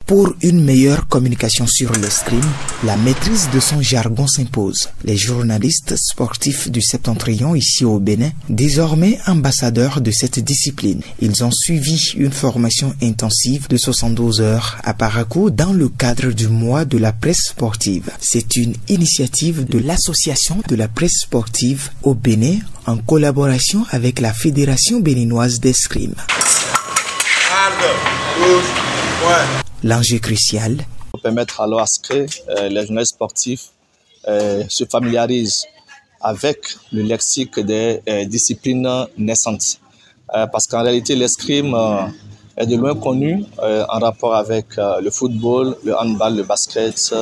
Pour une meilleure communication sur l'escrime, la maîtrise de son jargon s'impose. Les journalistes sportifs du Septentrion ici au Bénin, désormais ambassadeurs de cette discipline, ils ont suivi une formation intensive de 72 heures à Parakou dans le cadre du mois de la presse sportive. C'est une initiative de l'Association de la presse sportive au Bénin en collaboration avec la Fédération béninoise d'escrime. L'enjeu crucial, pour permettre alors à ce que les journalistes sportifs se familiarisent avec le lexique des disciplines naissantes. Parce qu'en réalité, l'escrime est de loin connu en rapport avec le football, le handball, le basket,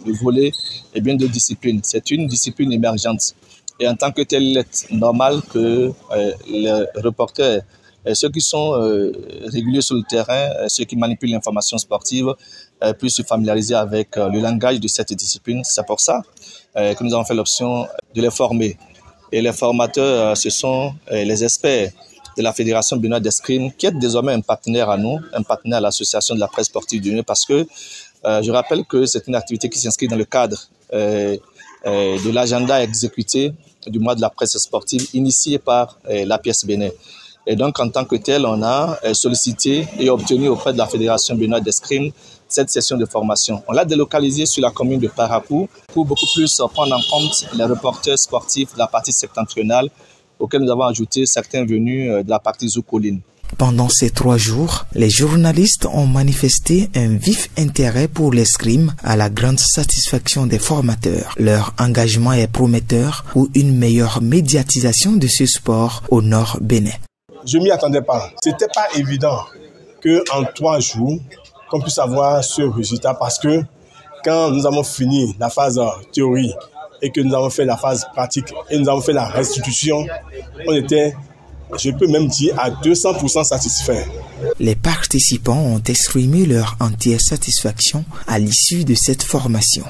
le volley et bien d'autres disciplines. C'est une discipline émergente. Et en tant que tel, il est normal que les reporters, ceux qui sont réguliers sur le terrain, ceux qui manipulent l'information sportive, puissent se familiariser avec le langage de cette discipline. C'est pour ça que nous avons fait l'option de les former. Et les formateurs, ce sont les experts de la Fédération béninoise d'escrime, qui est désormais un partenaire à nous, un partenaire à l'Association de la presse sportive du Bénin, parce que je rappelle que c'est une activité qui s'inscrit dans le cadre de l'agenda exécuté du mois de la presse sportive initié par l'APS Bénin. Et donc, en tant que tel, on a sollicité et obtenu auprès de la Fédération béninoise d'escrime cette session de formation. On l'a délocalisée sur la commune de Parakou pour beaucoup plus prendre en compte les reporters sportifs de la partie septentrionale, auxquels nous avons ajouté certains venus de la partie Zoukoline. Pendant ces 3 jours, les journalistes ont manifesté un vif intérêt pour l'escrime à la grande satisfaction des formateurs. Leur engagement est prometteur pour une meilleure médiatisation de ce sport au nord Bénin. Je m'y attendais pas. C'était pas évident qu'en 3 jours, qu'on puisse avoir ce résultat parce que quand nous avons fini la phase théorie et que nous avons fait la phase pratique et nous avons fait la restitution, on était, je peux même dire, à 200% satisfaits. Les participants ont exprimé leur entière satisfaction à l'issue de cette formation.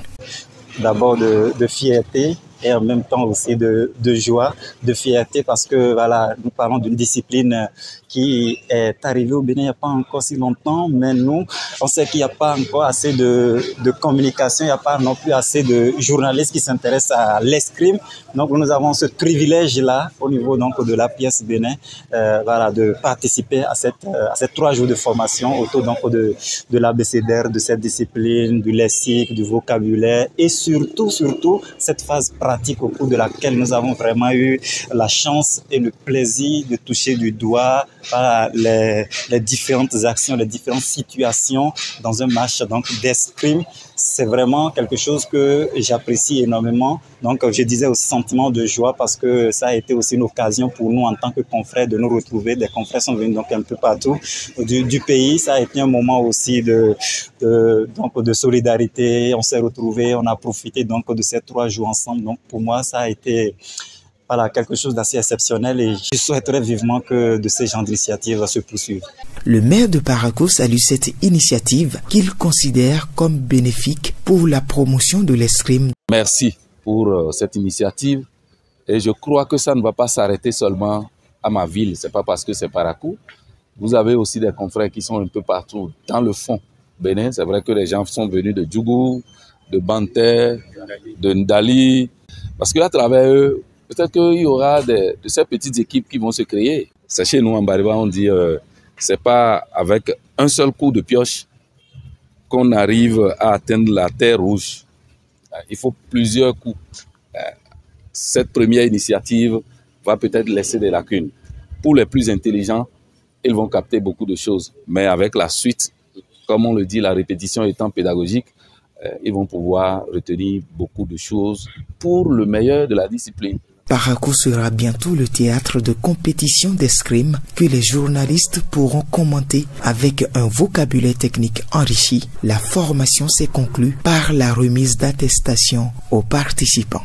D'abord de fierté et en même temps aussi de joie, de fierté parce que voilà, nous parlons d'une discipline qui est arrivée au Bénin il n'y a pas encore si longtemps, mais nous, on sait qu'il n'y a pas encore assez de communication, il n'y a pas non plus assez de journalistes qui s'intéressent à l'escrime. Donc nous avons ce privilège-là au niveau donc de l'APS Bénin, voilà, de participer à cette 3 jours de formation autour donc de l'abécédaire de cette discipline, du lexique, du vocabulaire et surtout cette phase pratique au cours de laquelle nous avons vraiment eu la chance et le plaisir de toucher du doigt les différentes actions, les différentes situations dans un match d'escrime. C'est vraiment quelque chose que j'apprécie énormément. Donc, je disais aussi sentiment de joie parce que ça a été aussi une occasion pour nous en tant que confrères de nous retrouver. Des confrères sont venus donc un peu partout du pays. Ça a été un moment aussi de solidarité. On s'est retrouvés, on a profité donc de ces 3 jours ensemble. Donc, pour moi, ça a été voilà, quelque chose d'assez exceptionnel et je souhaiterais vivement que de ces genres d'initiatives se poursuivent. Le maire de Parakou salue cette initiative qu'il considère comme bénéfique pour la promotion de l'escrime. Merci pour cette initiative et je crois que ça ne va pas s'arrêter seulement à ma ville. C'est pas parce que c'est Parakou. Vous avez aussi des confrères qui sont un peu partout dans le fond Bénin. C'est vrai que les gens sont venus de Djougou, de Banter, de Ndali, parce qu'à travers eux, peut-être qu'il y aura de ces petites équipes qui vont se créer. C'est chez nous en Bariba, on dit c'est pas avec un seul coup de pioche qu'on arrive à atteindre la terre rouge. Il faut plusieurs coups. Cette première initiative va peut-être laisser des lacunes. Pour les plus intelligents, ils vont capter beaucoup de choses. Mais avec la suite, comme on le dit, la répétition étant pédagogique, ils vont pouvoir retenir beaucoup de choses pour le meilleur de la discipline. Parakou sera bientôt le théâtre de compétition d'escrime que les journalistes pourront commenter avec un vocabulaire technique enrichi. La formation s'est conclue par la remise d'attestation aux participants.